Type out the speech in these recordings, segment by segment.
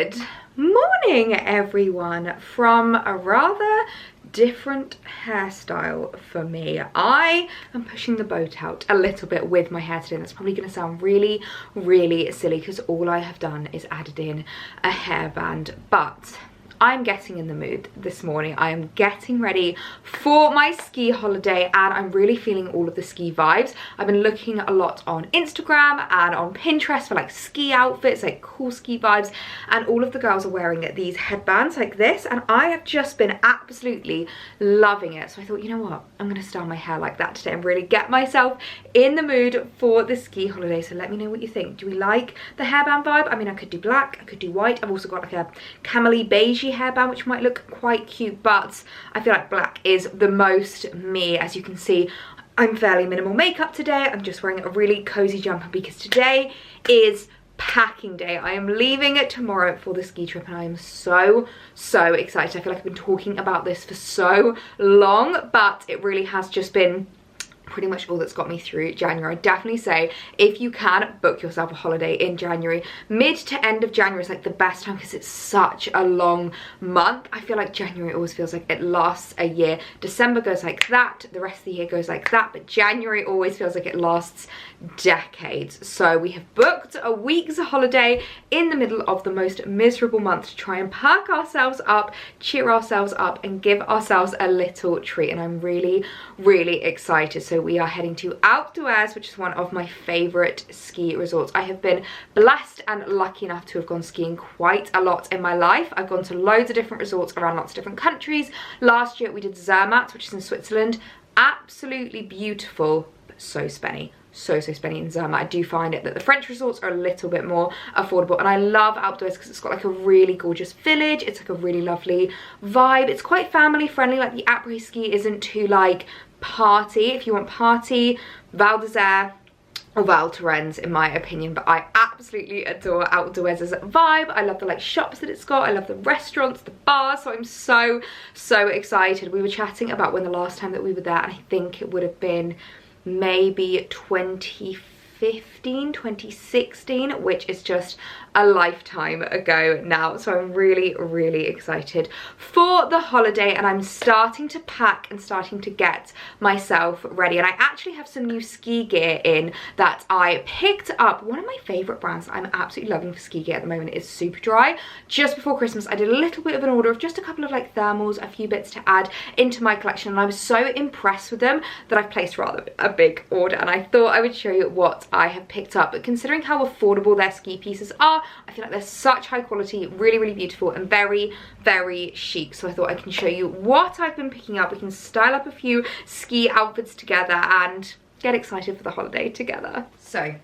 Good morning, everyone, from a rather different hairstyle for me. I am pushing the boat out a little bit with my hair today. That's probably going to sound really silly because all I have done is added in a hairband, but I'm getting in the mood this morning. I am getting ready for my ski holiday and I'm really feeling all of the ski vibes. I've been looking a lot on Instagram and on Pinterest for like ski outfits, like cool ski vibes, and all of the girls are wearing these headbands like this and I have just been absolutely loving it. So I thought, you know what, I'm gonna style my hair like that today and really get myself in the mood for the ski holiday. So let me know what you think. Do we like the hairband vibe? I mean, I could do black, I could do white. I've also got like a camely beigey hairband which might look quite cute, but I feel like black is the most me. As you can see, I'm fairly minimal makeup today. I'm just wearing a really cozy jumper because today is packing day. I am leaving tomorrow for the ski trip and I am so excited. I feel like I've been talking about this for so long, but it really has just been pretty much all that's got me through January. I'd definitely say if you can book yourself a holiday in January, mid to end of January is like the best time because it's such a long month. I feel like January always feels like it lasts a year. December goes like that, the rest of the year goes like that, but January always feels like it lasts decades. So we have booked a week's holiday in the middle of the most miserable month to try and perk ourselves up, cheer ourselves up and give ourselves a little treat, and I'm really excited. So we are heading to WHATS, which is one of my favorite ski resorts. I have been blessed and lucky enough to have gone skiing quite a lot in my life. I've gone to loads of different resorts around lots of different countries. Last year we did Zermatt, which is in Switzerland. Absolutely beautiful, but so spenny. So spenny in Zermatt. I do find it that the French resorts are a little bit more affordable, and I love outdoors because it's got like a really gorgeous village. It's like a really lovely vibe. It's quite family friendly. Like the après ski isn't too like party. If you want party, Val d'Isère or Val Thorens in my opinion, but I absolutely adore outdoors as a vibe. I love the like shops that it's got. I love the restaurants, the bars, so I'm so excited. We were chatting about when the last time that we were there, and I think it would have been maybe 2015, 2016, which is just a lifetime ago now. So I'm really excited for the holiday, and I'm starting to pack and starting to get myself ready. And I actually have some new ski gear in that I picked up. One of my favorite brands that I'm absolutely loving for ski gear at the moment is Superdry. Just before Christmas I did a little bit of an order of just a couple of like thermals, a few bits to add into my collection, and I was so impressed with them that I've placed rather a big order, and I thought I would show you what I have picked up. But considering how affordable their ski pieces are, I feel like they're such high quality, really beautiful and very chic. So I thought I can show you what I've been picking up. We can style up a few ski outfits together and get excited for the holiday together. So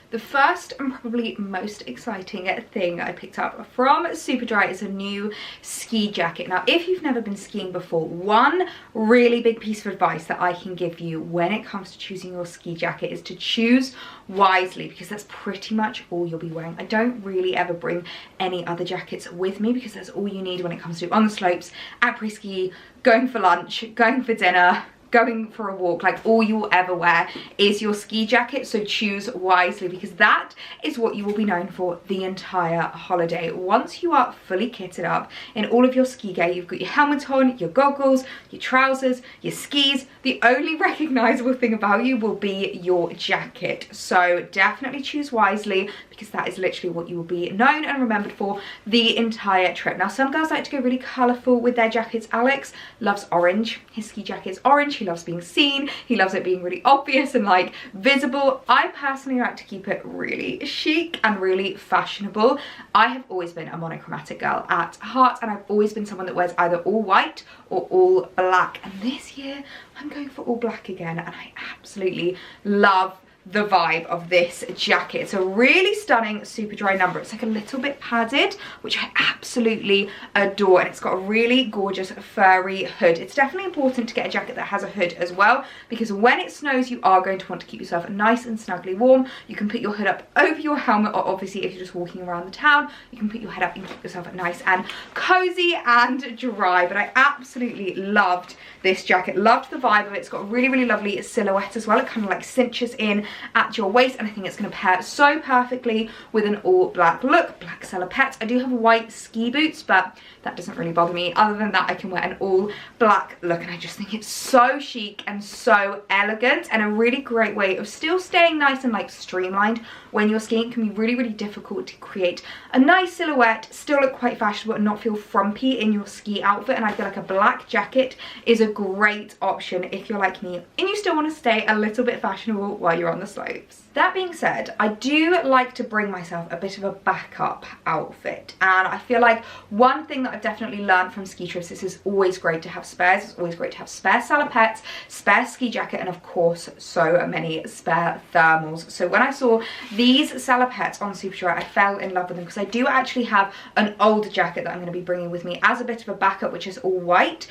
the first and probably most exciting thing I picked up from Superdry is a new ski jacket. Now, if you've never been skiing before, one really big piece of advice that I can give you when it comes to choosing your ski jacket is to choose wisely, because that's pretty much all you'll be wearing. I don't really ever bring any other jackets with me because that's all you need when it comes to on the slopes, après ski, going for lunch, going for dinner, going for a walk. Like all you will ever wear is your ski jacket. So choose wisely, because that is what you will be known for the entire holiday. Once you are fully kitted up in all of your ski gear, you've got your helmet on, your goggles, your trousers, your skis, the only recognizable thing about you will be your jacket. So definitely choose wisely, because that is literally what you will be known and remembered for the entire trip. Now, some girls like to go really colorful with their jackets. Alex loves orange. His ski jacket is orange. He loves being seen. He loves it being really obvious and like visible. I personally like to keep it really chic and really fashionable. I have always been a monochromatic girl at heart, and I've always been someone that wears either all white or all black. And this year I'm going for all black again, and I absolutely love the vibe of this jacket. It's a really stunning Superdry number. It's like a little bit padded, which I absolutely adore, and it's got a really gorgeous furry hood. It's definitely important to get a jacket that has a hood as well, because when it snows you are going to want to keep yourself nice and snugly warm. You can put your hood up over your helmet, or obviously if you're just walking around the town, you can put your head up and keep yourself nice and cozy and dry. But I absolutely loved this jacket, loved the vibe of it. It's got a really lovely silhouette as well. It kind of like cinches in at your waist, and I think it's going to pair so perfectly with an all black look. Black salopettes. I do have white ski boots, but that doesn't really bother me. Other than that, I can wear an all black look, and I just think it's so chic and so elegant, and a really great way of still staying nice and like streamlined when you're skiing. It can be really, really difficult to create a nice silhouette, still look quite fashionable and not feel frumpy in your ski outfit, and I feel like a black jacket is a great option if you're like me and you still want to stay a little bit fashionable while you're on the slopes. That being said, I do like to bring myself a bit of a backup outfit, and I feel like one thing that I've definitely learned from ski trips is it's always great to have spares. It's always great to have spare salopettes, spare ski jacket, and of course so many spare thermals. So when I saw these salopettes on Superdry, I fell in love with them because I do actually have an older jacket that I'm going to be bringing with me as a bit of a backup, which is all white.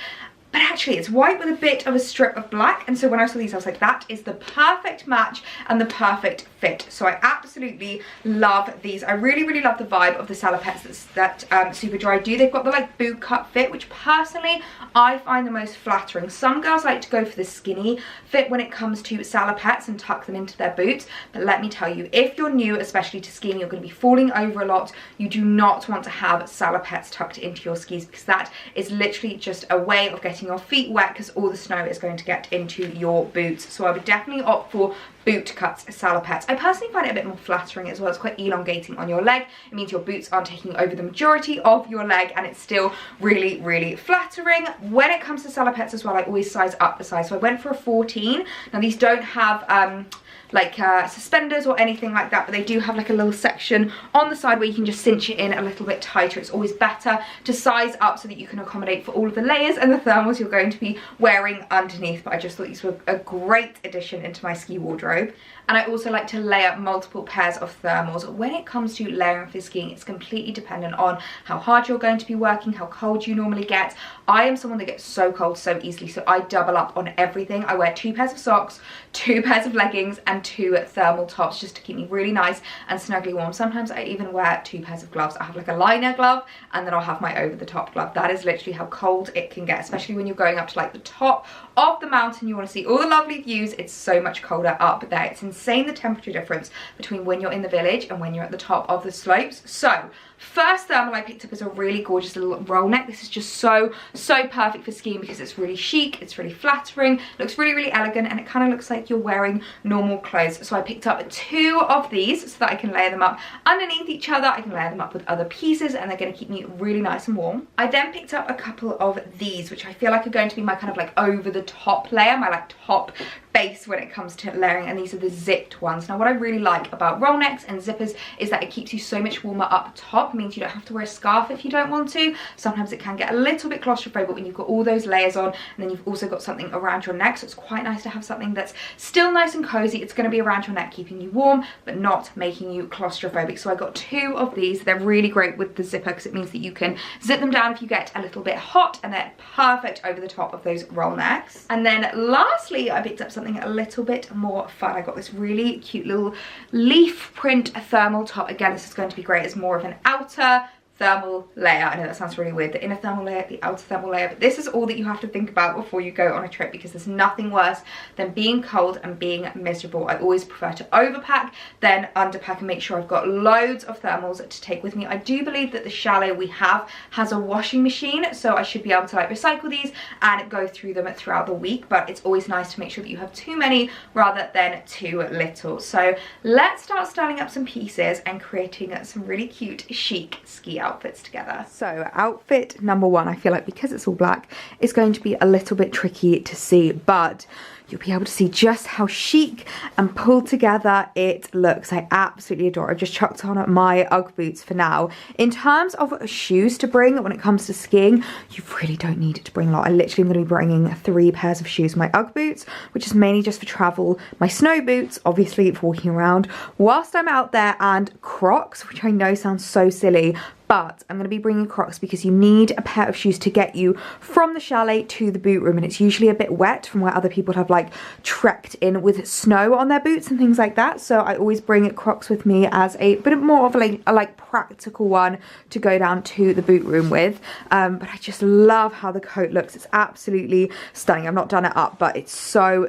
But actually it's white with a bit of a strip of black, and so when I saw these I was like, that is the perfect match and the perfect fit. So I absolutely love these. I really, really love the vibe of the salopettes that Superdry do. They've got the like boot cut fit, which personally I find the most flattering. Some girls like to go for the skinny fit when it comes to salopettes and tuck them into their boots, but let me tell you, if you're new, especially to skiing, you're going to be falling over a lot. You do not want to have salopettes tucked into your skis, because that is literally just a way of getting your feet wet, because all the snow is going to get into your boots. So I would definitely opt for boot cuts salopettes. I personally find it a bit more flattering as well. It's quite elongating on your leg. It means your boots aren't taking over the majority of your leg, and it's still really, really flattering. When it comes to salopettes as well, I always size up the size. So I went for a 14. Now these don't have like suspenders or anything like that, but they do have like a little section on the side where you can just cinch it in a little bit tighter. It's always better to size up so that you can accommodate for all of the layers and the thermals you're going to be wearing underneath. But I just thought these were a great addition into my ski wardrobe. And I also like to layer multiple pairs of thermals. When it comes to layering for skiing, it's completely dependent on how hard you're going to be working, how cold you normally get. I am someone that gets so cold so easily, so I double up on everything. I wear 2 pairs of socks, 2 pairs of leggings, and 2 thermal tops just to keep me really nice and snugly warm. Sometimes I even wear 2 pairs of gloves. I have like a liner glove, and then I'll have my over the top glove. That is literally how cold it can get, especially when you're going up to like the top of the mountain. You want to see all the lovely views. It's so much colder up there. It's insane the temperature difference between when you're in the village and when you're at the top of the slopes. So first thermal I picked up is a really gorgeous little roll neck. This is just so perfect for skiing because it's really chic, it's really flattering, looks really, really elegant, and it kind of looks like you're wearing normal clothes. So I picked up 2 of these so that I can layer them up underneath each other. I can layer them up with other pieces, and they're going to keep me really nice and warm. I then picked up a couple of these, which I feel like are going to be my kind of like over the top layer, my like top base when it comes to layering, and these are the zipped ones. Now what I really like about roll necks and zippers is that it keeps you so much warmer up top. It means you don't have to wear a scarf if you don't want to. Sometimes it can get a little bit claustrophobic when you've got all those layers on, and then you've also got something around your neck, so it's quite nice to have something that's still nice and cozy. It's going to be around your neck, keeping you warm but not making you claustrophobic. So I got 2 of these. They're really great with the zipper because it means that you can zip them down if you get a little bit hot, and they're perfect over the top of those roll necks. And then lastly I picked up something a little bit more fun. I got this really cute little leaf print thermal top. Again, this is going to be great as more of an outer thermal layer. I know that sounds really weird, the inner thermal layer, the outer thermal layer, but this is all that you have to think about before you go on a trip, because there's nothing worse than being cold and being miserable. I always prefer to overpack than underpack and make sure I've got loads of thermals to take with me. I do believe that the chalet we have has a washing machine, so I should be able to like recycle these and go through them throughout the week, but it's always nice to make sure that you have too many rather than too little. So let's start styling up some pieces and creating some really cute chic ski outfits together. So outfit number 1, I feel like because it's all black, is going to be a little bit tricky to see, but you'll be able to see just how chic and pulled together it looks. I absolutely adore it. I've just chucked on my Ugg boots for now. In terms of shoes to bring when it comes to skiing, you really don't need to bring a lot. I literally am going to be bringing 3 pairs of shoes. My Ugg boots, which is mainly just for travel, my snow boots, obviously for walking around whilst I'm out there, and Crocs, which I know sounds so silly, but I'm going to be bringing Crocs because you need a pair of shoes to get you from the chalet to the boot room, and it's usually a bit wet from where other people have like trekked in with snow on their boots and things like that. So I always bring Crocs with me as a bit more of a like practical one to go down to the boot room with. But I just love how the coat looks. It's absolutely stunning. I've not done it up, but it's so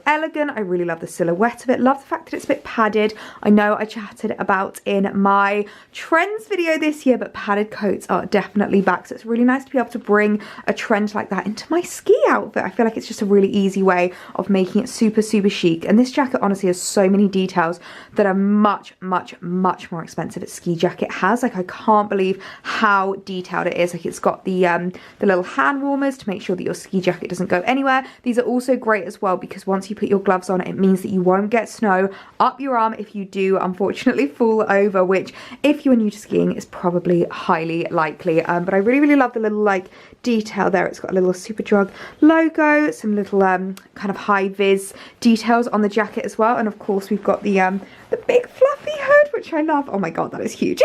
elegant. I really love the silhouette of it. Love the fact that it's a bit padded. I know I chatted about in my trends video this year, but padded coats are definitely back. So it's really nice to be able to bring a trend like that into my ski outfit. I feel like it's just a really easy way of making it super chic. And this jacket honestly has so many details that are much more expensive at ski jacket has. Like, I can't believe how detailed it is. Like, it's got the little hand warmers to make sure that your ski jacket doesn't go anywhere. These are also great as well because once you put your gloves on, it means that you won't get snow up your arm if you do unfortunately fall over, which if you are new to skiing is probably highly likely. But I really love the little like detail there. It's got a little Superdry logo, some little kind of high vis details on the jacket as well, and of course we've got the big fluffy hood, which I love. Oh my god, that is huge.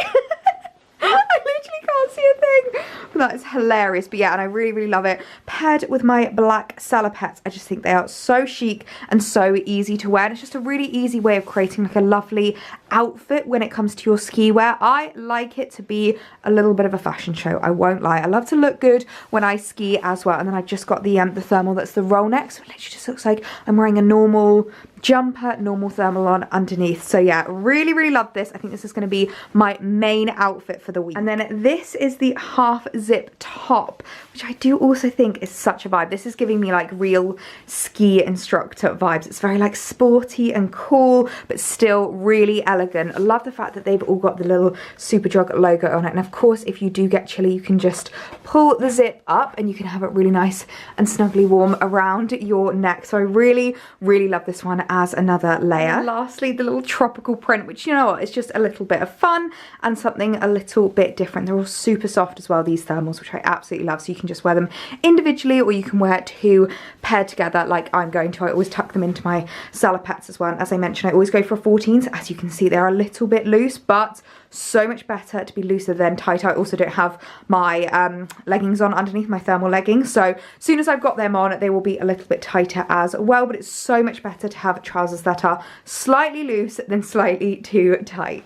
I literally can't see a thing. That is hilarious. But yeah, and I really love it. Paired with my black salopettes, I just think they are so chic and so easy to wear. And it's just a really easy way of creating like a lovely outfit when it comes to your ski wear. I like it to be a little bit of a fashion show, I won't lie. I love to look good when I ski as well. And then I've just got the thermal that's the roll neck, so it literally just looks like I'm wearing a normal jumper, normal thermal on underneath. So yeah, really love this. I think this is going to be my main outfit for the week. And then this is the half zip top, which I do also think is such a vibe. This is giving me like real ski instructor vibes. It's very like sporty and cool, but still really elegant. I love the fact that they've all got the little Superdry logo on it. And of course, if you do get chilly, you can just pull the zip up and you can have it really nice and snugly warm around your neck. So I really love this one as another layer. And lastly, the little tropical print, which, you know what, it's just a little bit of fun and something a little bit different. They're all super soft as well, these thermals, which I absolutely love. So you can just wear them individually or you can wear two paired together like I'm going to. I always tuck them into my salopettes as well. And as I mentioned, I always go for a 14. So as you can see, they're a little bit loose, but so much better to be looser than tight. I also don't have my leggings on underneath, my thermal leggings, so as soon as I've got them on, they will be a little bit tighter as well. But it's so much better to have trousers that are slightly loose than slightly too tight.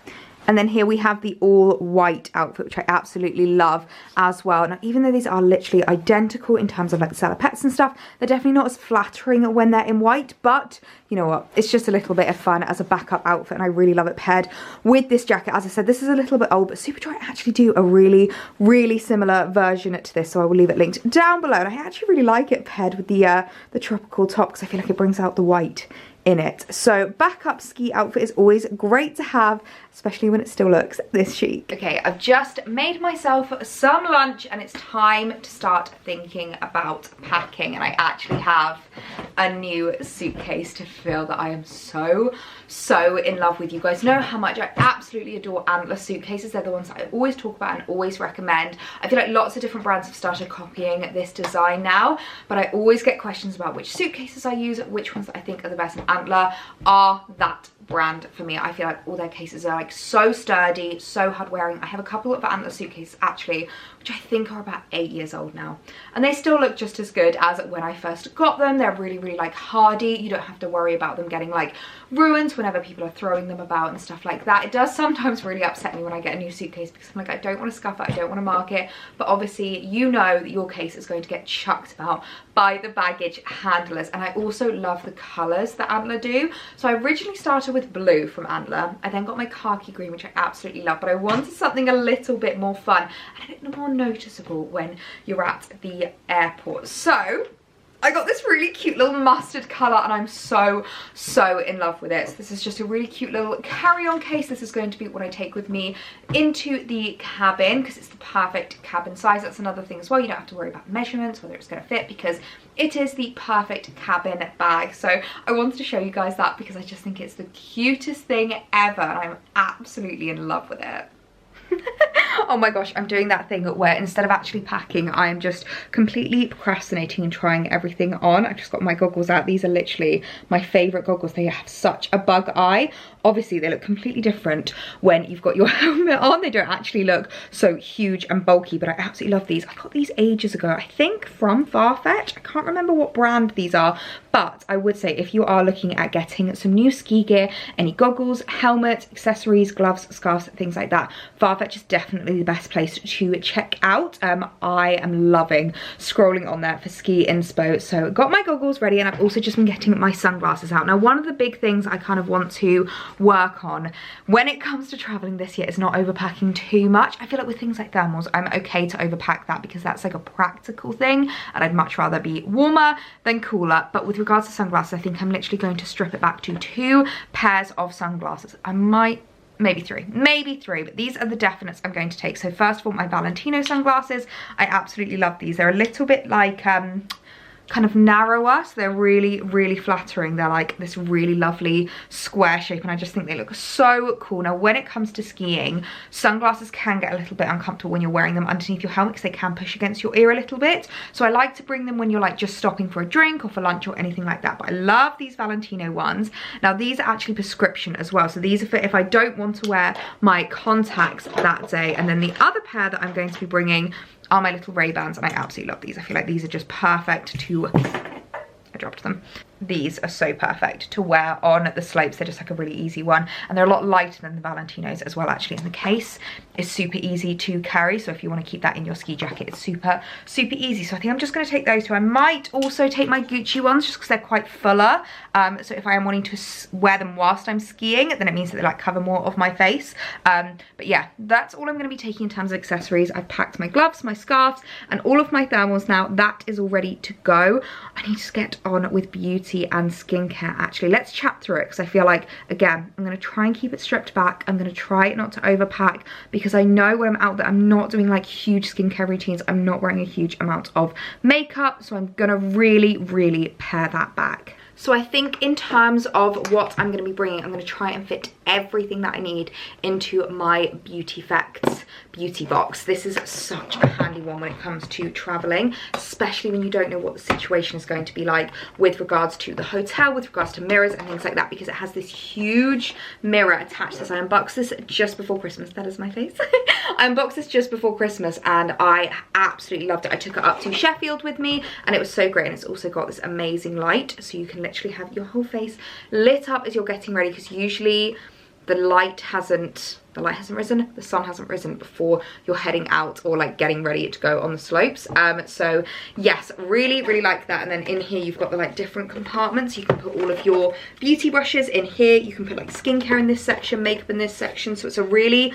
And then here we have the all white outfit, which I absolutely love as well. Now, even though these are literally identical in terms of like salopettes and stuff, they're definitely not as flattering when they're in white, but you know what, it's just a little bit of fun as a backup outfit, and I really love it paired with this jacket. As I said, this is a little bit old, but Superdry actually do a really similar version to this, so I will leave it linked down below. And I actually really like it paired with the tropical top because I feel like it brings out the white in it. So backup ski outfit is always great to have, especially when it still looks this chic. Okay, I've just made myself some lunch and it's time to start thinking about packing, and I actually have a new suitcase to fill that I am so in love with. You guys know how much I absolutely adore Antler suitcases. They're the ones that I always talk about and always recommend. I feel like lots of different brands have started copying this design now, but I always get questions about which suitcases I use, which ones that I think are the best, and Antler are that brand for me. I feel like all their cases are like so sturdy, so hard wearing. I have a couple of Antler suitcases actually, which I think are about 8 years old now, and they still look just as good as when I first got them. They're really like hardy. You don't have to worry about them getting like ruined whenever people are throwing them about and stuff like that. It does sometimes really upset me when I get a new suitcase because I'm like, I don't want to scuff it, I don't want to mark it, but obviously you know that your case is going to get chucked about by the baggage handlers. And I also love the colours that Antler do. So I originally started with blue from Antler. I then got my khaki green, which I absolutely love, but I wanted something a little bit more fun and a bit more noticeable when you're at the airport. So I got this really cute little mustard colour and I'm so in love with it. So this is just a really cute little carry-on case. This is going to be what I take with me into the cabin because it's the perfect cabin size. That's another thing as well. You don't have to worry about measurements, whether it's going to fit, because it is the perfect cabin bag. So I wanted to show you guys that because I just think it's the cutest thing ever and I'm absolutely in love with it. Oh my gosh, I'm doing that thing where instead of actually packing, I am just completely procrastinating and trying everything on. I've just got my goggles out. These are literally my favourite goggles. They have such a bug eye. Obviously, they look completely different when you've got your helmet on. They don't actually look so huge and bulky, but I absolutely love these. I got these ages ago, I think from Farfetch. I can't remember what brand these are, But I would say if you are looking at getting some new ski gear, any goggles, helmets, accessories, gloves, scarves, things like that, Farfetch is definitely the best place to check out. I am loving scrolling on there for ski inspo. So got my goggles ready, and I've also just been getting my sunglasses out. Now, one of the big things I kind of want to work on when it comes to traveling this year is not overpacking too much. I feel like with things like thermals, I'm okay to overpack that because that's like a practical thing, and I'd much rather be warmer than cooler. But with regards to sunglasses, I think I'm literally going to strip it back to 2 pairs of sunglasses. I might, maybe three, but these are the definites I'm going to take. So first of all, my Valentino sunglasses. I absolutely love these. They're a little bit like kind of narrower, so they're really, really flattering. They're like this really lovely square shape, and I just think they look so cool. Now, when it comes to skiing, sunglasses can get a little bit uncomfortable when you're wearing them underneath your helmet because they can push against your ear a little bit. So I like to bring them when you're like just stopping for a drink or for lunch or anything like that. But I love these Valentino ones. Now, these are actually prescription as well, so these are for if I don't want to wear my contacts that day. And then the other pair that I'm going to be bringing are my little Ray-Bans, and I absolutely love these. I feel like these are just perfect to, I dropped them. These are so perfect to wear on the slopes. They're just like a really easy one, and they're a lot lighter than the Valentinos as well. Actually, in the case is super easy to carry, so if you want to keep that in your ski jacket, it's super easy. So I think I'm just going to take those two. I might also take my Gucci ones just because they're quite fuller, so if I am wanting to wear them whilst I'm skiing, then it means that they like cover more of my face. But yeah, that's all I'm going to be taking in terms of accessories. I've packed my gloves, my scarves, and all of my thermals. Now that is all ready to go. I need to get on with beauty and skincare. Actually, let's chat through it because I feel like, again, I'm going to try and keep it stripped back. I'm going to try not to overpack because I know when I'm out there, I'm not doing like huge skincare routines. I'm not wearing a huge amount of makeup, so I'm going to really pare that back. So I think in terms of what I'm going to be bringing, I'm going to try and fit everything that I need into my Beauty Effects beauty box. This is such a handy one when it comes to traveling, especially when you don't know what the situation is going to be like with regards to the hotel, with regards to mirrors and things like that, because it has this huge mirror attached to this. I unboxed this just before Christmas. That is my face. I unboxed this just before Christmas and I absolutely loved it. I took it up to Sheffield with me and it was so great, and it's also got this amazing light, so you can literally have your whole face lit up as you're getting ready, because usually the light hasn't risen, the sun hasn't risen before you're heading out or like getting ready to go on the slopes. So yes, really like that. And then in here you've got the like different compartments. You can put all of your beauty brushes in here. You can put like skincare in this section, makeup in this section. So it's a really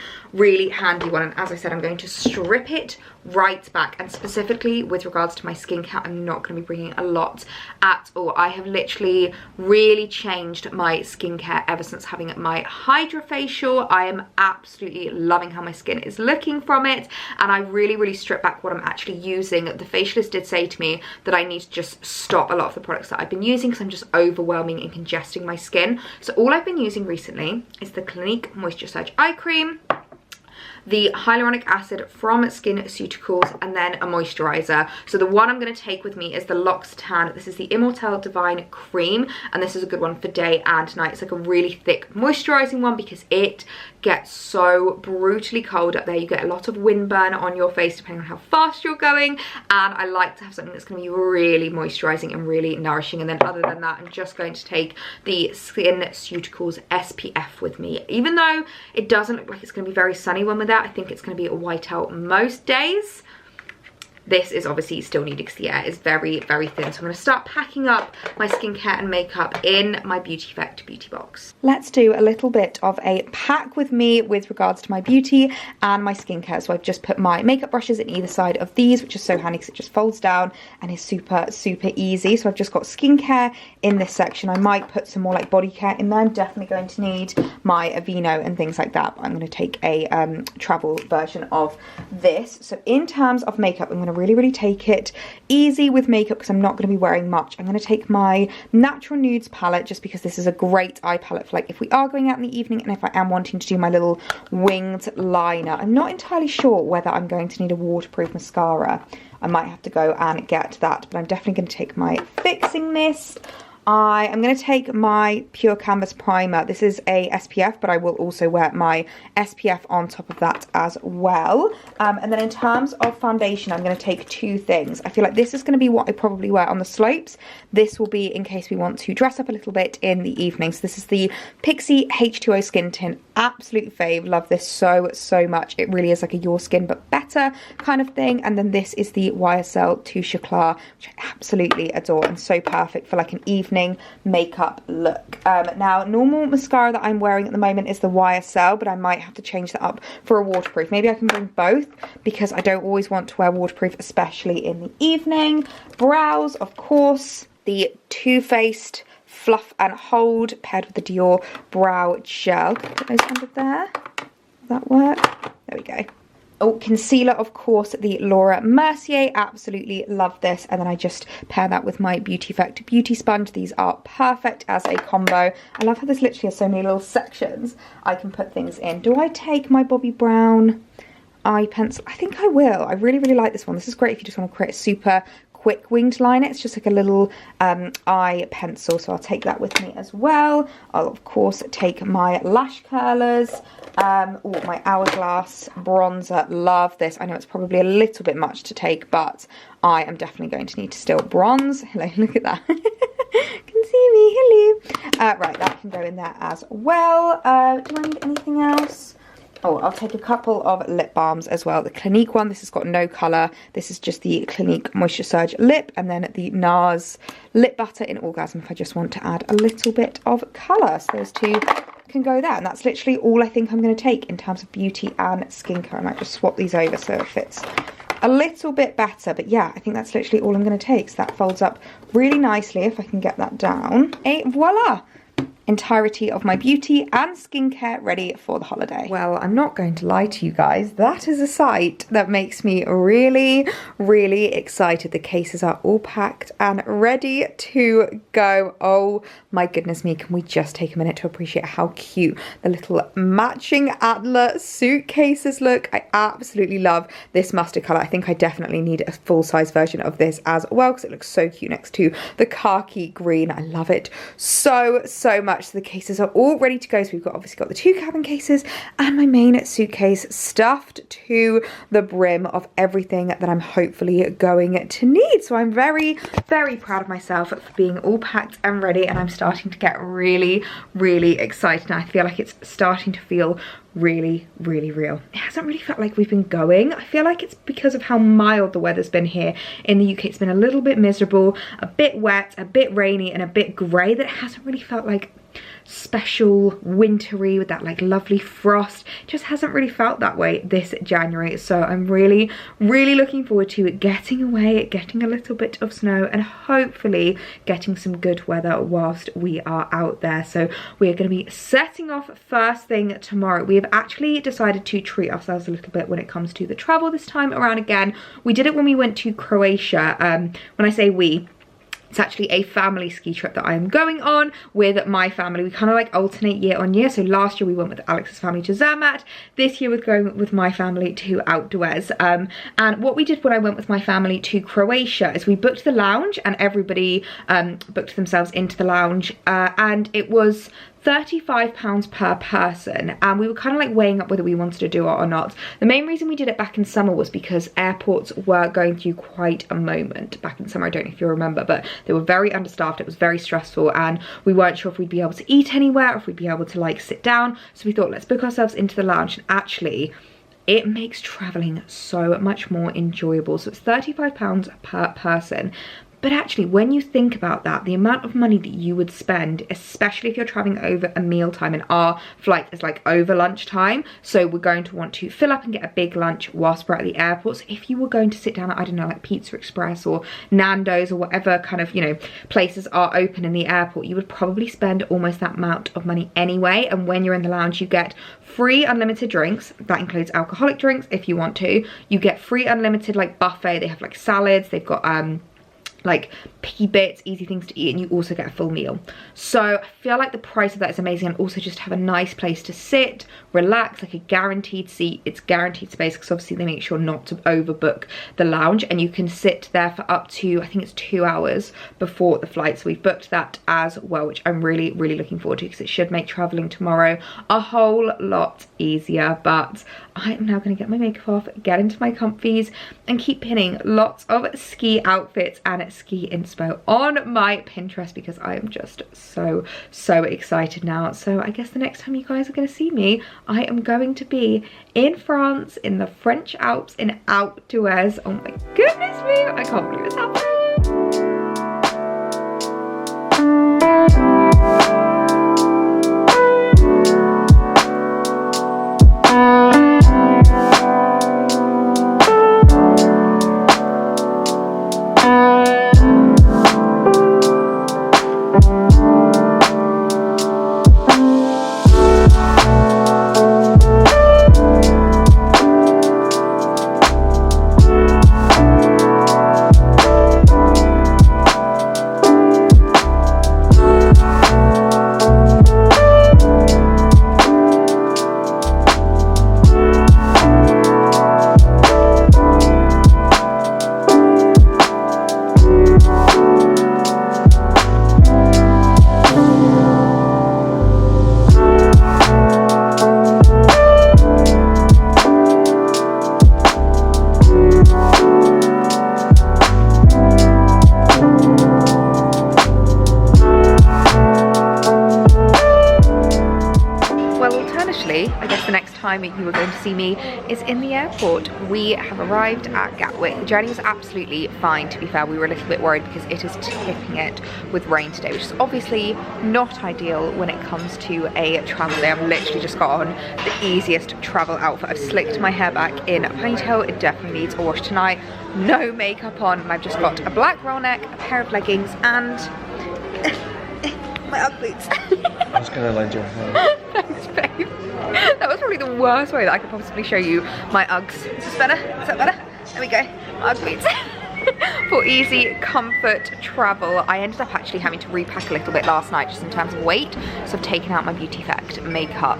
handy one. And as I said, I'm going to strip it right back, and specifically with regards to my skincare, I'm not going to be bringing a lot at all. I have literally really changed my skincare ever since having my HydraFacial. I am absolutely loving how my skin is looking from it, and I really stripped back what I'm actually using. The facialist did say to me that I need to just stop a lot of the products that I've been using because I'm just overwhelming and congesting my skin. So all I've been using recently is the Clinique Moisture Surge Eye Cream, the hyaluronic acid from SkinCeuticals, and then a moisturizer. So the one I'm going to take with me is the L'Occitane. This is the Immortelle Divine Cream, and this is a good one for day and night. It's like a really thick moisturizing one because it gets so brutally cold up there. You get a lot of windburn on your face depending on how fast you're going, and I like to have something that's going to be really moisturizing and really nourishing. And then other than that, I'm just going to take the SkinCeuticals SPF with me. Even though it doesn't look like it's going to be very sunny when we're there, I think it's going to be a whiteout most days. This is obviously still needed because the air is very thin. So I'm going to start packing up my skincare and makeup in my Beauty Effect beauty box. Let's do a little bit of a pack with me with regards to my beauty and my skincare. So I've just put my makeup brushes in either side of these, which is so handy because it just folds down and is super easy. So I've just got skincare in this section. I might put some more like body care in there. I'm definitely going to need my Aveeno and things like that, but I'm going to take a travel version of this. So in terms of makeup, I'm going to really take it easy with makeup because I'm not going to be wearing much. I'm going to take my Natural Nudes palette just because this is a great eye palette for like if we are going out in the evening and if I am wanting to do my little winged liner. I'm not entirely sure whether I'm going to need a waterproof mascara. I might have to go and get that, but I'm definitely going to take my Fixing Mist. I am going to take my Pure Canvas primer. This is a SPF, but I will also wear my SPF on top of that as well. And then in terms of foundation, I'm going to take two things. I feel like this is going to be what I probably wear on the slopes. This will be in case we want to dress up a little bit in the evening. So this is the Pixi H2O Skin Tint. Absolute fave. Love this so much. It really is like a Your Skin but better kind of thing. And then this is the YSL Touche Eclat, which I absolutely adore and so perfect for like an evening makeup look. Now, normal mascara that I'm wearing at the moment is the YSL, but I might have to change that up for a waterproof. Maybe I can bring both because I don't always want to wear waterproof, especially in the evening. Brows, of course, the Too Faced Fluff and Hold paired with the Dior Brow Gel. Can I put those under there? Does that work? There we go. Oh, concealer, of course, the Laura Mercier. Absolutely love this. And then I just pair that with my Beauty Effect Beauty Sponge. These are perfect as a combo. I love how this literally has so many little sections I can put things in. Do I take my Bobbi Brown eye pencil? I think I will. I really like this one. This is great if you just want to create a super quick winged liner. It's just like a little eye pencil, so I'll take that with me as well. I'll of course take my lash curlers, my Hourglass bronzer. Love this. I know it's probably a little bit much to take, but I am definitely going to need to still bronze. Hello, look at that. Can see me. Hello. Right, that can go in there as well. Do I need anything else? Oh, I'll take a couple of lip balms as well. The Clinique one, this has got no colour. This is just the Clinique Moisture Surge Lip, and then the NARS Lip Butter in Orgasm if I just want to add a little bit of colour. So those two can go there, and that's literally all I think I'm going to take in terms of beauty and skincare. I might just swap these over so it fits a little bit better, but yeah, I think that's literally all I'm going to take. So that folds up really nicely if I can get that down. And voila! Entirety of my beauty and skincare ready for the holiday. Well, I'm not going to lie to you guys, that is a sight that makes me really excited. The cases are all packed and ready to go. Oh my goodness me, can we just take a minute to appreciate how cute the little matching Adler suitcases look. I absolutely love this mustard color. I think I definitely need a full-size version of this as well because it looks so cute next to the khaki green. I love it so much. So the cases are all ready to go. So we've obviously got the two cabin cases and my main suitcase stuffed to the brim of everything that I'm hopefully going to need. So I'm very proud of myself for being all packed and ready, and I'm starting to get really excited. And I feel like it's starting to feel really real. It hasn't really felt like we've been going. I feel like it's because of how mild the weather's been here in the UK. It's been a little bit miserable, a bit wet, a bit rainy, and a bit grey, that it hasn't really felt like special wintry with that like lovely frost. It just hasn't really felt that way this January. So I'm really looking forward to getting away, getting a little bit of snow, and hopefully getting some good weather whilst we are out there. So we're going to be setting off first thing tomorrow. We have actually decided to treat ourselves a little bit when it comes to the travel this time around again. We did it when we went to Croatia. When I say we, it's actually a family ski trip that I am going on with my family. We kind of like alternate year on year. So last year we went with Alex's family to Zermatt. This year we're going with my family to Outdoors. And what we did when I went with my family to Croatia is we booked the lounge, and everybody booked themselves into the lounge. And it was £35 per person, and we were kind of like weighing up whether we wanted to do it or not. The main reason we did it back in summer was because airports were going through quite a moment back in summer. I don't know if you remember, but they were very understaffed. It was very stressful, and we weren't sure if we'd be able to eat anywhere, or if we'd be able to like sit down. So we thought, let's book ourselves into the lounge. And actually, it makes traveling so much more enjoyable. So it's £35 per person. But actually, when you think about that, the amount of money that you would spend, especially if you're traveling over a meal time, and our flight is like over lunchtime, so we're going to want to fill up and get a big lunch whilst we're at the airport. So if you were going to sit down at, I don't know, like Pizza Express or Nando's or whatever kind of, you know, places are open in the airport, you would probably spend almost that amount of money anyway. And when you're in the lounge, you get free unlimited drinks. That includes alcoholic drinks if you want to. You get free unlimited like buffet. They have like salads. They've got like picky bits, easy things to eat, and you also get a full meal. So I feel like the price of that is amazing, and also just have a nice place to sit, relax, like a guaranteed seat. It's guaranteed space because obviously they make sure not to overbook the lounge, and you can sit there for up to, I think it's 2 hours before the flight. So we've booked that as well, which I'm really looking forward to, because it should make traveling tomorrow a whole lot easier. But I am now going to get my makeup off, get into my comfies, and keep pinning lots of ski outfits and ski inspo on my Pinterest, because I am just so excited now. So I guess the next time you guys are going to see me, I am going to be in France, in the French Alps, in outdoors. Oh my goodness me, I can't believe it's happening. I guess the next time you are going to see me is in the airport. We have arrived at Gatwick. The journey was absolutely fine, to be fair. We were a little bit worried because it is tipping it with rain today, which is obviously not ideal when it comes to a travel day. I've literally just got on the easiest travel outfit. I've slicked my hair back in a ponytail. It definitely needs a wash tonight. No makeup on, and I've just got a black roll neck, a pair of leggings, and my Ugg boots. I was going to lend you a hand. Thanks, babe. That was probably the worst way that I could possibly show you my Uggs. Is this better? Is that better? There we go. My Ugg boots. For easy comfort travel. I ended up actually having to repack a little bit last night just in terms of weight. So I've taken out my Beauty Effect makeup.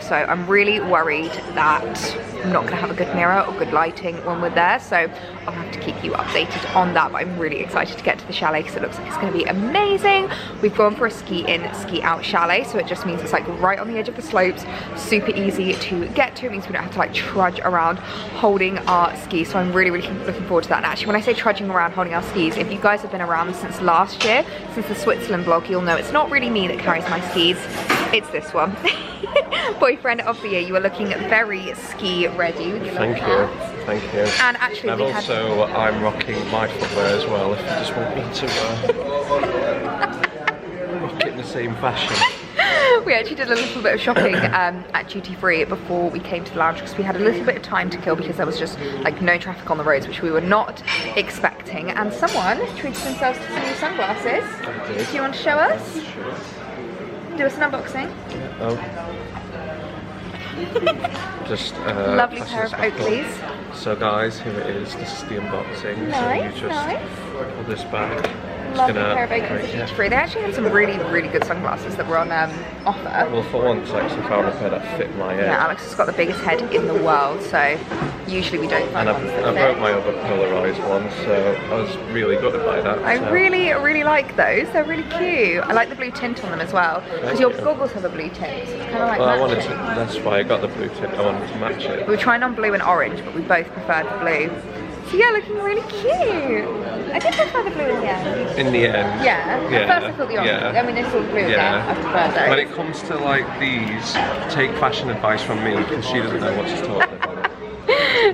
So I'm really worried that I'm not going to have a good mirror or good lighting when we're there, so I'll have to keep you updated on that. But I'm really excited to get to the chalet because it looks like it's going to be amazing. We've gone for a ski in, ski out chalet, so it just means it's like right on the edge of the slopes, super easy to get to. It means we don't have to like trudge around holding our skis, so I'm really looking forward to that. And actually, when I say trudging around holding our skis, if you guys have been around since last year, since the Switzerland vlog, you'll know it's not really me that carries my skis, it's this one. Boyfriend of the year. You are looking very ski ready with your Thank you. Thank you. And actually, and also I'm rocking my footwear as well. If you just want me to rock it in the same fashion. We actually did a little bit of shopping at duty free before we came to the lounge because we had a little bit of time to kill because there was just like no traffic on the roads, which we were not expecting. And someone treated themselves to some new sunglasses. I did. Do you want to show us? Sure. Do us an unboxing. Oh. Just lovely pair of Oakleys. So guys, here it is. This is the unboxing. Nice, so you just pull this back. Lovely pair of Oakleys at duty free. They actually had some really good sunglasses that were on offer. Well, for once, I actually found a pair that fit my head. Yeah, Alex has got the biggest head in the world, so usually we don't find ones that I fit. broke my other polarized one, so I was really gutted by that. I really like those. They're really cute. I like the blue tint on them as well, because your goggles have a blue tint, so it's kind of like matching. That's why I got the blue tint. I wanted to match it. We were trying on blue and orange, but we both preferred the blue. So yeah, looking really cute. I did prefer the blue in the end. In the end. Yeah. At first I thought the orange. Yeah. I mean, they saw the blue again. I prefer those. When it comes to like these, take fashion advice from me because she doesn't know what she's talking about.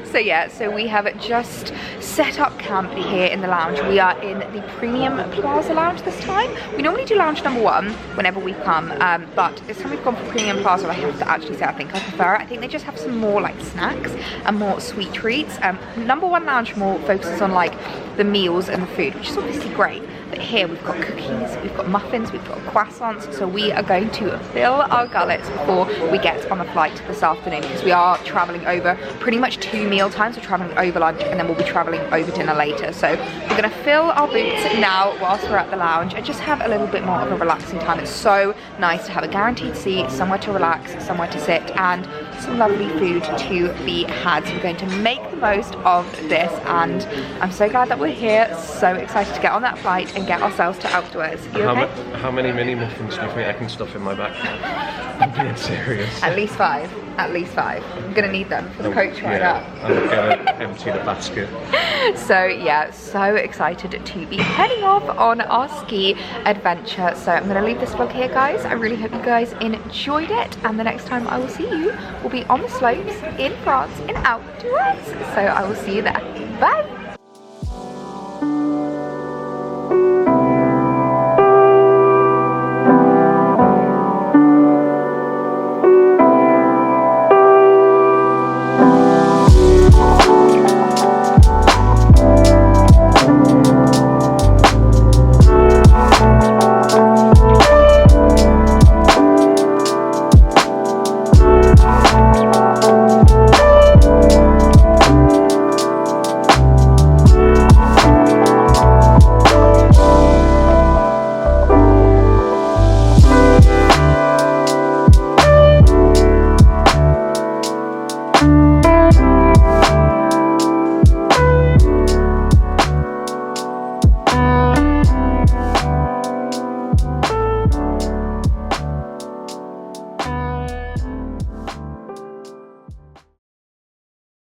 So yeah, so we have just set up camp here in the lounge. We are in the Premium Plaza Lounge this time. We normally do lounge number 1 whenever we come, but this time we've gone for Premium Plaza. I have to actually say I think I prefer it. I think they just have some more like snacks and more sweet treats. Number 1 lounge more focuses on like the meals and the food, which is obviously great. here we've got cookies, we've got muffins, we've got croissants, so we are going to fill our gullets before we get on the flight this afternoon, because we are traveling over pretty much 2 meal times. We're traveling over lunch and then we'll be traveling over dinner later. So we're gonna fill our boots now whilst we're at the lounge and just have a little bit more of a relaxing time. It's so nice to have a guaranteed seat, somewhere to relax, somewhere to sit, and some lovely food to be had. So we're going to make the most of this, and I'm so glad that we're here. So excited to get on that flight and get ourselves to outdoors. You okay? How many mini muffins do you think I can stuff in my backpack? I'm being serious. At least 5. At least 5. I'm gonna need them for the coach ride up. I'm gonna empty the basket. So yeah, so excited to be heading off on our ski adventure. So I'm gonna leave this vlog here, guys. I really hope you guys enjoyed it, and the next time I will see you will be on the slopes in France in outdoors. So I will see you there. Bye.